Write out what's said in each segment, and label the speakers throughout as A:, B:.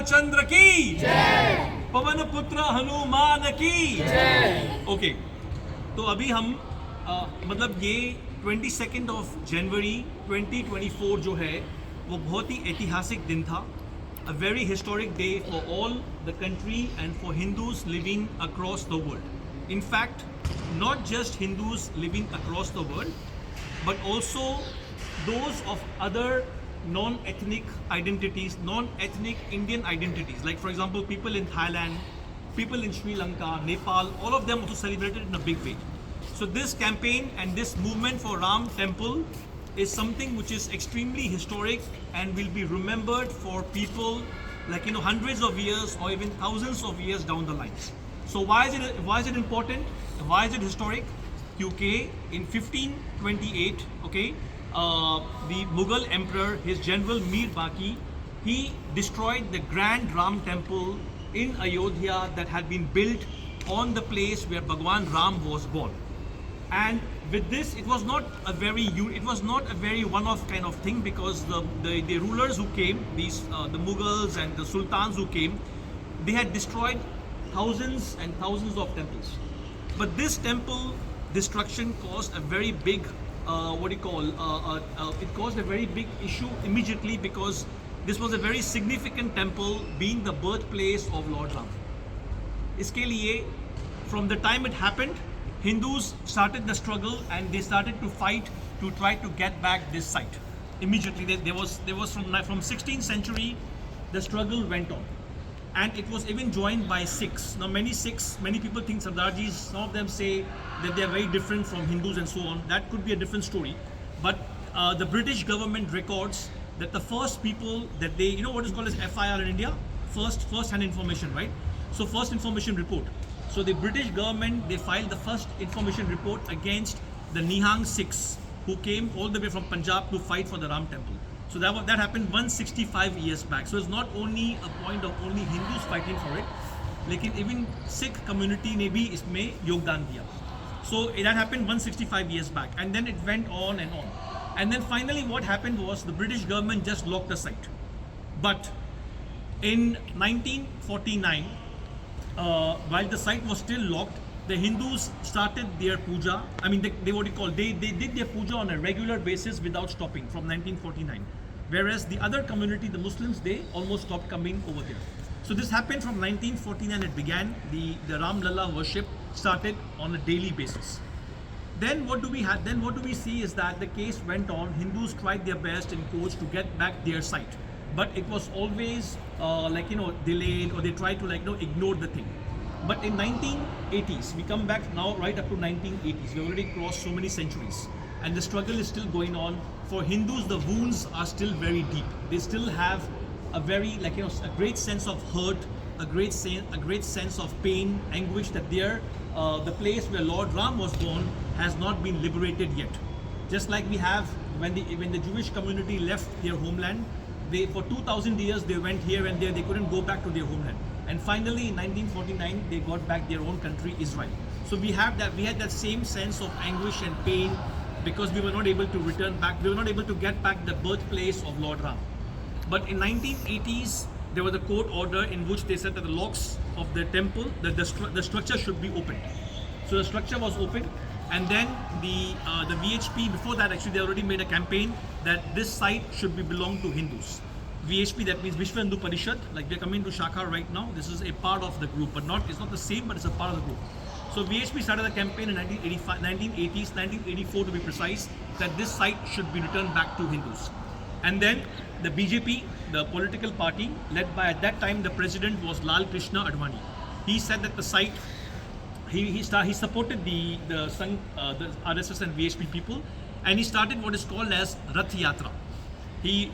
A: रामचंद्र की जय, पवन पुत्र हनुमान की जय। ओके, तो अभी हम मतलब ये 22 ऑफ जनवरी 2024 जो है वो बहुत ही ऐतिहासिक दिन था. A very historic day for all the country and for Hindus living across the world. In fact, not just Hindus living across the world, but also those of other non-ethnic identities, non-ethnic Indian identities. Like for example, people in Thailand, people in Sri Lanka, Nepal, all of them also celebrated in a big way. So this campaign and this movement for Ram Temple is something which is extremely historic and will be remembered for people like hundreds of years or even thousands of years down the lines. So why is it important? Why is it historic? Because in 1528, okay, the Mughal emperor, his general Mir Baqi, he destroyed the grand Ram temple in Ayodhya that had been built on the place where Bhagwan Ram was born. And with this, it was not a very one-off kind of thing, because the rulers who came, the Mughals and the sultans who came, they had destroyed thousands and thousands of temples. But this temple destruction caused a very big it caused a very big issue immediately, because this was a very significant temple, being the birthplace of Lord Ram. Iske liye, from the time it happened, Hindus started the struggle and they started to fight to try to get back this site. Immediately, there was from 16th century, the struggle went on, and it was even joined by Sikhs. Now, many people think Sardarjis. Some of them say that they are very different from Hindus and so on. That could be a different story, but the British government records that the first people that they, what is called as FIR in India, first-hand information, right? So, first information report. So the British government, they filed the first information report against the Nihang Sikhs, who came all the way from Punjab to fight for the Ram temple. So that happened 165 years back. So it's not only a point of only Hindus fighting for it, लेकिन even Sikh community ने भी इसमें योगदान दिया. So that happened 165 years back, and then it went on and on. And then finally what happened was the British government just locked the site. But in 1949, while the site was still locked, the Hindus started their puja. I mean, they did their puja on a regular basis without stopping from 1949. Whereas the other community, the Muslims, they almost stopped coming over there. So this happened from 1949. It began. The Ram Lalla worship started on a daily basis. Then what do we see is that the case went on. Hindus tried their best in courts to get back their site, but it was always delayed, or they tried to ignore the thing. But in 1980s, we come back now right up to 1980s. We already crossed so many centuries, and the struggle is still going on. For Hindus, the wounds are still very deep. They still have a very a great sense of hurt, a great sense of pain, anguish, that the place where Lord Ram was born has not been liberated yet. Just like we have when the Jewish community left their homeland. For 2,000 years they went here and there, they couldn't go back to their homeland. And finally in 1949 they got back their own country, Israel. So we had that same sense of anguish and pain, because we were not able to return back, we were not able to get back the birthplace of Lord Ram. But in 1980s, there was a court order in which they said that the locks of the temple, the structure should be opened. So the structure was opened, and then the VHP, before that actually, they already made a campaign that this site should belong to Hindus. VHP, that means Vishwa Hindu Parishad, like they're coming to Shakha right now. This is a part of the group, but it's not the same, but it's a part of the group. So VHP started a campaign in 1984 to be precise, that this site should be returned back to Hindus. And then the BJP, the political party, led by at that time the president was Lal Krishna Advani. He said that the site, he supported the RSS and VHP people, and he started what is called as Rath Yatra. He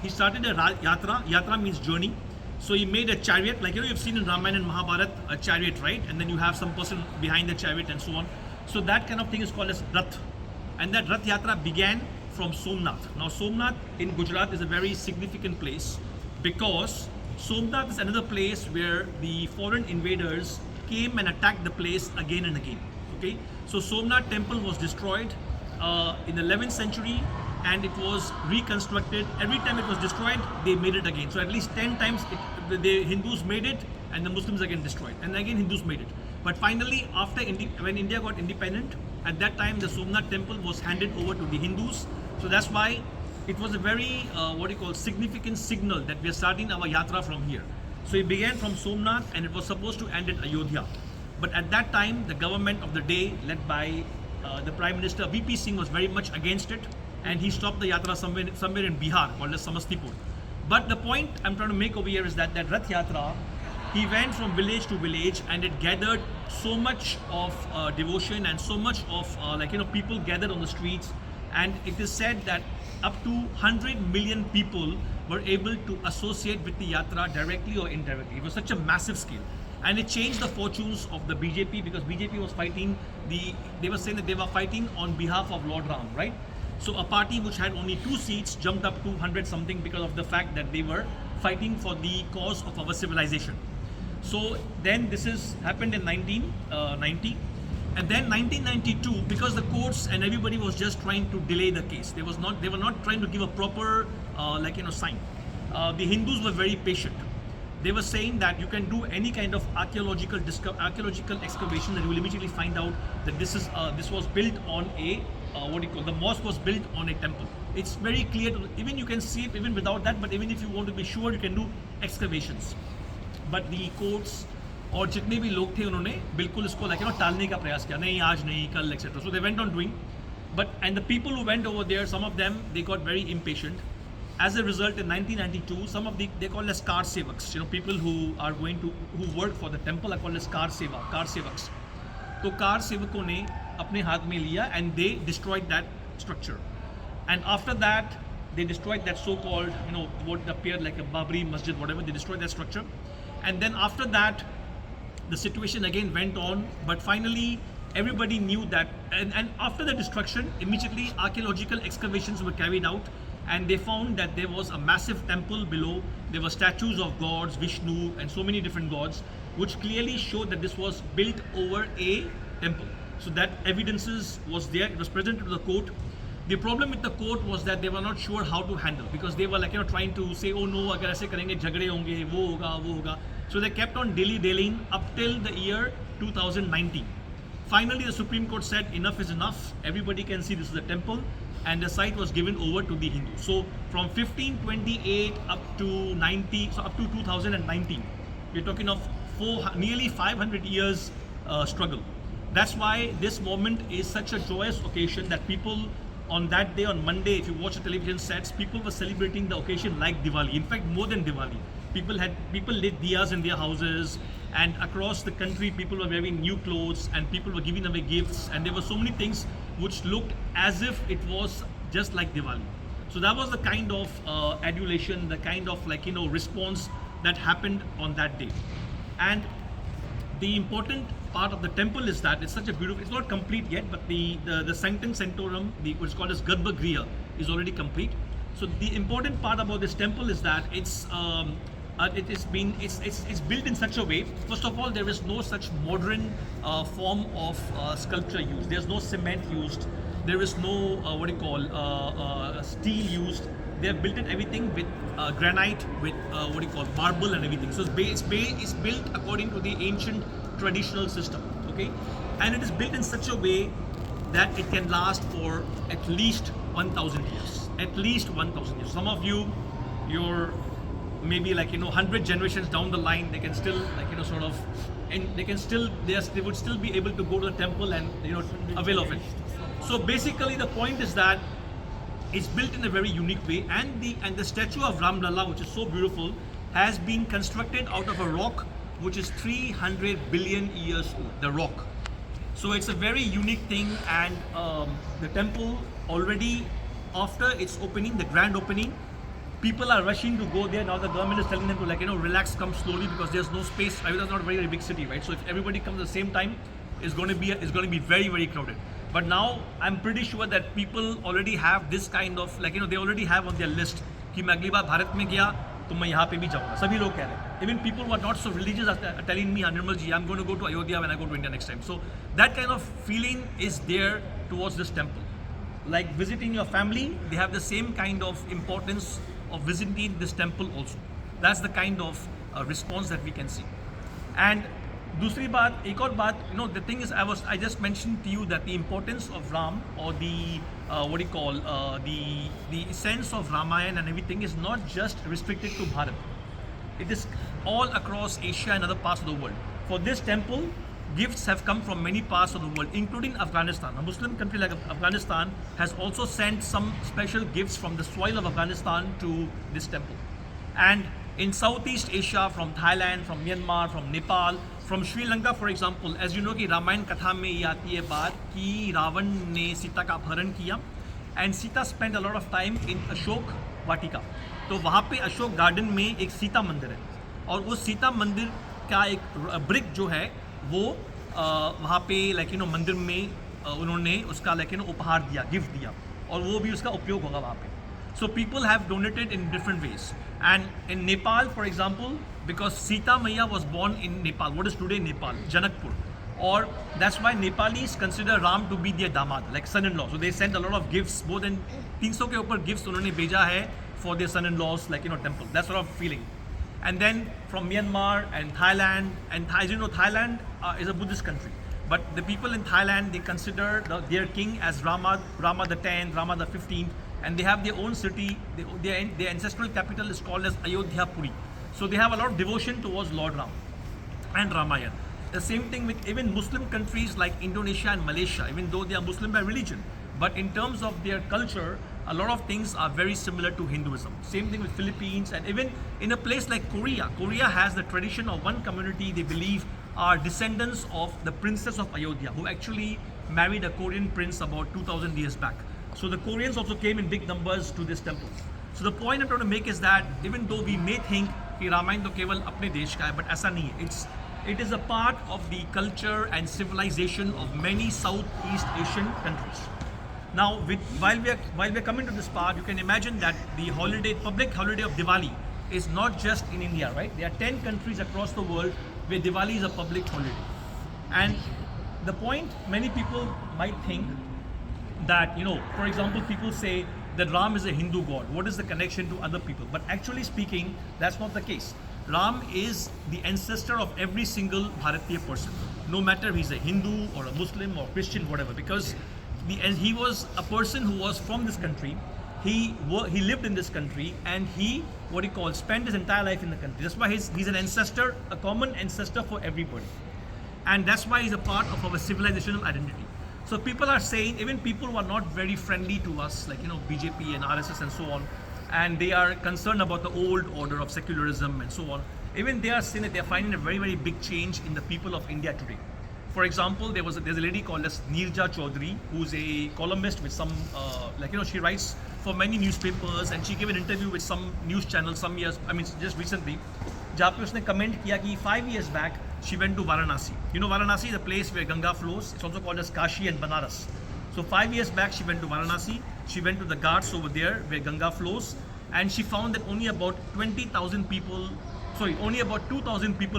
A: started a yatra. Yatra means journey. So he made a chariot, like you've seen in Ramayan and Mahabharat, a chariot, right? And then you have some person behind the chariot and so on. So that kind of thing is called as Rath. And that Rath Yatra began from Somnath. Now Somnath in Gujarat is a very significant place, because Somnath is another place where the foreign invaders came and attacked the place again and again. Okay, so Somnath temple was destroyed in the 11th century, and it was reconstructed. Every time it was destroyed, they made it again. So at least 10 times the Hindus made it, and the Muslims again destroyed, and again Hindus made it. But finally, after when India got independent, at that time the Somnath temple was handed over to the Hindus. So that's why it was a very significant signal that we are starting our yatra from here. So it began from Somnath, and it was supposed to end at Ayodhya. But at that time, the government of the day, led by the Prime Minister VP Singh, was very much against it, and he stopped the yatra somewhere in Bihar called as Samastipur. But the point I'm trying to make over here is that Rath Yatra, he went from village to village, and it gathered so much of devotion and so much of people gathered on the streets, and it is said that up to 100 million people were able to associate with the yatra directly or indirectly. It was such a massive scale, and it changed the fortunes of the BJP, because BJP was fighting they were saying that they were fighting on behalf of Lord Ram, right? So a party which had only 2 seats jumped up to 100 something because of the fact that they were fighting for the cause of our civilization. So then this is happened in 1990, and then 1992, because the courts and everybody was just trying to delay the case. They were not trying to give a proper sign. The Hindus were very patient. They were saying that you can do any kind of archaeological excavation, and you will immediately find out that this was built on a the mosque was built on a temple. It's very clear even you can see it even without that, but even if you want to be sure, you can do excavations. But the courts और जितने भी लोग थे उन्होंने बिल्कुल इसको टालने का प्रयास किया, नहीं आज नहीं कल etc. So they went on doing, and the people who went over there, some of them, they got very impatient. As a result, in 1992, some of they called as car sevaks, people who work for the temple are called as car sevaks. तो car सेवकों ने अपने हाथ में लिया, and they destroyed that structure. And after that, they destroyed that so-called, what appeared like a Babri Masjid, whatever. They destroyed that structure, and then after that, the situation again went on. But finally, everybody knew that, and after the destruction, immediately archaeological excavations were carried out, and they found that there was a massive temple below. There were statues of gods, Vishnu, and so many different gods, which clearly showed that this was built over a temple. So that evidences was there. It was presented to the court. The problem with the court was that they were not sure how to handle, because they were trying to say, oh no, agar aise karenge jhagde honge, wo hoga. So they kept on dilly-dallying up till the year 2019. Finally, the Supreme Court said enough is enough. Everybody can see this is a temple, and the site was given over to the Hindus. So from 1528 up to 2019, we're talking of nearly 500 years struggle. That's why this moment is such a joyous occasion that people on that day, on Monday, if you watch the television sets, people were celebrating the occasion like Diwali. In fact, more than Diwali. People lit diyas in their houses, and across the country, people were wearing new clothes, and people were giving away gifts, and there were so many things which looked as if it was just like Diwali. So that was the kind of adulation, the kind of response that happened on that day. And the important part of the temple is that it's such a beautiful, it's not complete yet, but the Sanctum Sanctorum, what's called as Garbhagriha, is already complete. So the important part about this temple is that it's built in such a way. First of all, there is no such modern form of sculpture used. There's no cement used. There is no steel used. They have built everything with granite, with marble and everything. So it's built according to the ancient traditional system, okay? And it is built in such a way that it can last for at least 1,000 years. At least 1,000 years. Some of you, you're maybe 100 generations down the line, they can still and they would still be able to go to the temple and avail of it. So basically the point is that it's built in a very unique way, and the statue of Ram Lalla, which is so beautiful, has been constructed out of a rock which is 300 billion years old, the rock. So it's a very unique thing, and the temple already, after its opening, the grand opening, people are rushing to go there. Now the government is telling them to relax, come slowly, because there's no space. I mean, that's not a very, very big city, right? So if everybody comes at the same time, it's going to be very, very crowded. But now I'm pretty sure that people already have this kind of they already have on their list कि मैं अगली बार भारत में गया तो मैं यहाँ पे भी जाऊँगा. सभी लोग कह रहे हैं. Even people who are not so religious are telling me, Nirmal ji, I'm going to go to Ayodhya when I go to India next time. So that kind of feeling is there towards this temple. like visiting your family, they have the same kind of importance of visiting this temple also. That's the kind of response that we can see. And दूसरी बात, एक और बात, the thing is, I just mentioned to you that the importance of Ram, or the what do you call the sense of Ramayan and everything is not just restricted to Bharat. It is all across Asia and other parts of the world. For this temple, gifts have come from many parts of the world, including Afghanistan. A Muslim country like Afghanistan has also sent some special gifts from the soil of Afghanistan to this temple. And in Southeast Asia, from Thailand, from Myanmar, from Nepal, from Sri Lanka, for example, as you know कि रामायण कथा में ये आती है बात कि रावण ने सीता का अपहरण किया, and Sita spent a lot of time in Ashok वाटिका. तो वहाँ पे अशोक गार्डन में एक सीता मंदिर है, और उस सीता मंदिर का एक ब्रिक जो है वो वहाँ पे मंदिर में उन्होंने उसका उपहार दिया, गिफ्ट दिया, और वो भी उसका उपयोग होगा वहाँ पे. So people have donated in different ways. And in Nepal, for example, because Sita Maiya was born in Nepal, what is today Nepal, Janakpur, or that's why Nepalis consider Ram to be their damad, like son-in-law. So they sent a lot of gifts, more than 300 के ऊपर gifts उन्होंने भेजा है for their son-in-laws, temple. That sort of feeling. And then from Myanmar and Thailand, and as you know, Thailand is a Buddhist country. But the people in Thailand, they consider their king as Rama the 10th, Rama the 15th, and they have their own city. Their ancestral capital is called as Ayodhya Puri. So they have a lot of devotion towards Lord Ram and Ramayan. The same thing with even Muslim countries like Indonesia and Malaysia, even though they are Muslim by religion. But in terms of their culture, a lot of things are very similar to Hinduism. Same thing with Philippines, and even in a place like Korea. Korea has the tradition of one community they believe are descendants of the princess of Ayodhya, who actually married a Korean prince about 2000 years back. So the Koreans also came in big numbers to this temple. So the point I'm trying to make is that even though we may think कि रामायण तो केवल अपने देश का है, but ऐसा नहीं है. It is a part of the culture and civilization of many Southeast Asian countries. Now, while we are coming to this part, you can imagine that the public holiday of Diwali is not just in India, right? There are 10 countries across the world where Diwali is a public holiday. And the point, many people might think that, for example, people say that Ram is a Hindu god. What is the connection to other people? But actually speaking, that's not the case. Ram is the ancestor of every single Bharatiya person, no matter if he's a Hindu or a Muslim or Christian, whatever, because he was a person who was from this country. He lived in this country, and he spent his entire life in the country. That's why he's an ancestor, a common ancestor for everybody, and that's why he's a part of our civilizational identity. So people are saying, even people who are not very friendly to us, like BJP and RSS and so on, and they are concerned about the old order of secularism and so on, even they are saying that they are finding a very, very big change in the people of India today. For example, there's a lady called as Neerja Chaudhary, who's a columnist with some, she writes for many newspapers, and she gave an interview with some news channel just recently, जहाँ पे उसने comment किया कि 5 years back she went to Varanasi. Varanasi is a place where Ganga flows. It's also called as Kashi and Banaras. So 5 years back she went to Varanasi. She went to the Ghats over there where Ganga flows, and she found that only about 2,000 people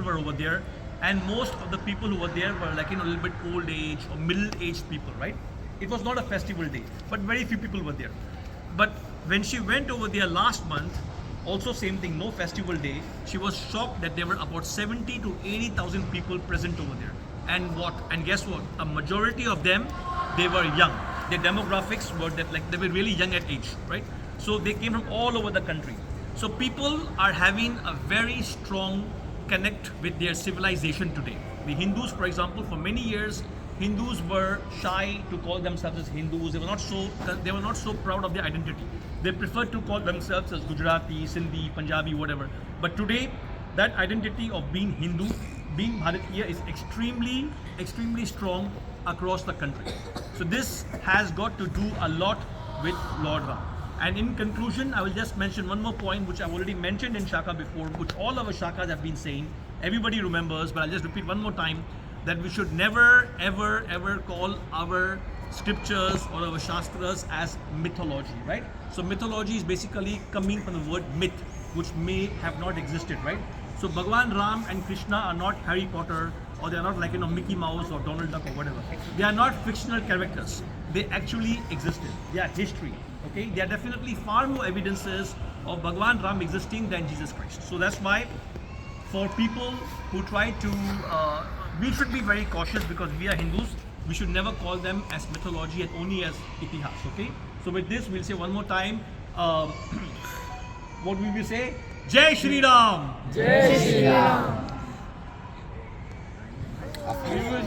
A: were over there, and most of the people who were there were a little bit old age or middle-aged people, right? It was not a festival day, but very few people were there. But when she went over there last month, also same thing, no festival day, she was shocked that there were about 70 to 80,000 people present over there. And guess what? A majority of them, they were young. Their demographics were that they were really young at age, right? So they came from all over the country. So people are having a very strong connect with their civilization today. The Hindus, for example, for many years, Hindus were shy to call themselves as Hindus. They were not so proud of their identity. They preferred to call themselves as Gujarati, Sindhi, Punjabi, whatever. But today, that identity of being Hindu, being Bharatiya, is extremely, extremely strong across the country. So this has got to do a lot with Lord Ram. And in conclusion, I will just mention one more point which I've already mentioned in Shaka before, which all our Shakas have been saying. Everybody remembers, but I'll just repeat one more time, that we should never, ever, ever call our scriptures or our Shastras as mythology, right? So mythology is basically coming from the word myth, which may have not existed, right? So Bhagwan Ram and Krishna are not Harry Potter, or they are not like Mickey Mouse or Donald Duck or whatever. They are not fictional characters. They actually existed. They are history. Okay, there are definitely far more evidences of Bhagwan Ram existing than Jesus Christ. So that's why, for people who try to, we should be very cautious because we are Hindus. We should never call them as mythology and only as itihas. Okay. So with this, we'll say one more time. What will we say? Jai Shri Ram.
B: Jai Shri Ram.
A: We will